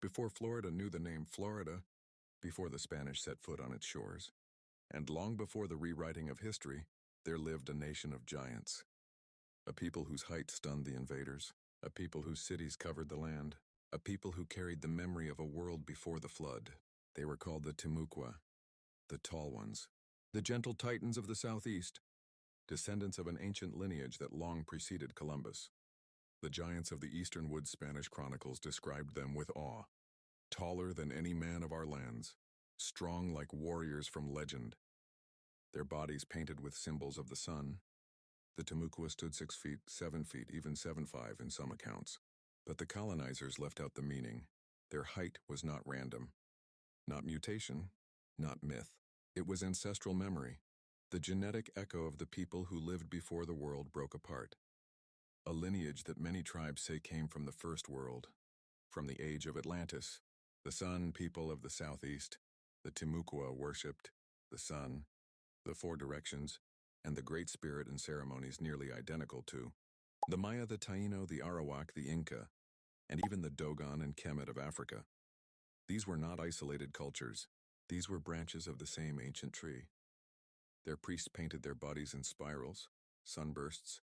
before Florida knew the name Florida, before the Spanish set foot on its shores, and long before the rewriting of history, there lived a nation of giants. A people whose height stunned the invaders, a people whose cities covered the land, a people who carried the memory of a world before the flood. They were called the Timucua, the tall ones, the gentle titans of the southeast, descendants of an ancient lineage that long preceded Columbus. The giants of the eastern woods Spanish chronicles described them with awe. Taller than any man of our lands, strong like warriors from legend. Their bodies painted with symbols of the sun. The Timucua stood 6 feet, 7 feet, even 7'5" in some accounts. But the colonizers left out the meaning. Their height was not random. Not mutation, not myth. It was ancestral memory, the genetic echo of the people who lived before the world broke apart. A lineage that many tribes say came from the first world, from the age of Atlantis. The sun people of the southeast, the Timucua worshipped the sun, the four directions, and the Great Spirit in ceremonies nearly identical to the Maya, the Taino, the Arawak, the Inca, and even the Dogon and Kemet of Africa. These were not isolated cultures. These were branches of the same ancient tree. Their priests painted their bodies in spirals, sunbursts,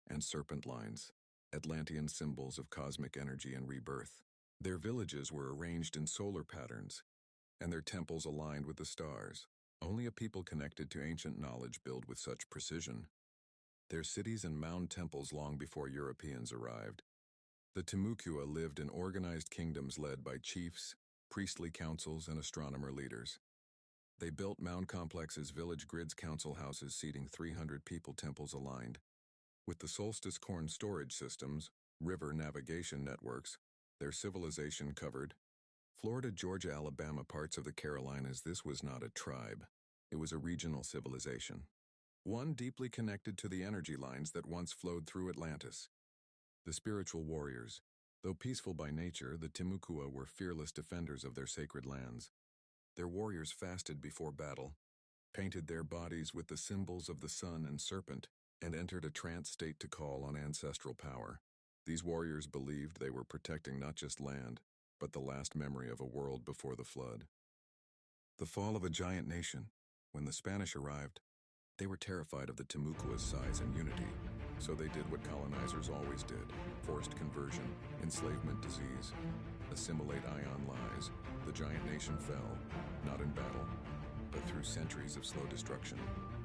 and serpent lines, Atlantean symbols of cosmic energy and rebirth. Their villages were arranged in solar patterns, and their temples aligned with the stars. Only a people connected to ancient knowledge build with such precision. Their cities and mound temples long before Europeans arrived. The Timucua lived in organized kingdoms led by chiefs, priestly councils, and astronomer leaders. They built mound complexes, village grids, council houses seating 300 people, temples aligned. With the solstice corn storage systems, river navigation networks, their civilization covered Florida, Georgia, Alabama, parts of the Carolinas. This was not a tribe. It was a regional civilization. One deeply connected to the energy lines that once flowed through Atlantis. The spiritual warriors. Though peaceful by nature, the Timucua were fearless defenders of their sacred lands. Their warriors fasted before battle, painted their bodies with the symbols of the sun and serpent, and entered a trance state to call on ancestral power. These warriors believed they were protecting not just land, but the last memory of a world before the flood. The fall of a giant nation. When the Spanish arrived, they were terrified of the Timucua's size and unity, so they did what colonizers always did: forced conversion, enslavement, disease, assimilate ion lies. The giant nation fell, not in battle, but through centuries of slow destruction.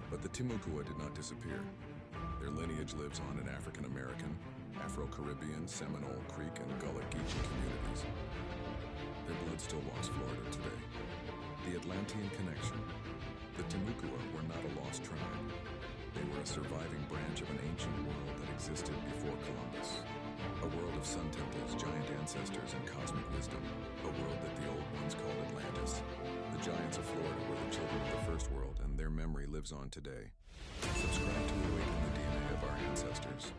But the Timucua did not disappear. Their lineage lives on in African American, Afro-Caribbean, Seminole, Creek, and Gullah Geechee communities. Their blood still walks Florida today. The Atlantean connection. The Timucua were not a lost tribe. They were a surviving branch of an ancient world that existed before Columbus. A world of sun temples, giant ancestors, and cosmic wisdom. A world that the old ones called Atlantis. The giants of Florida were the children of the first world, and their memory lives on today. Subscribe to awaken the DNA of our ancestors.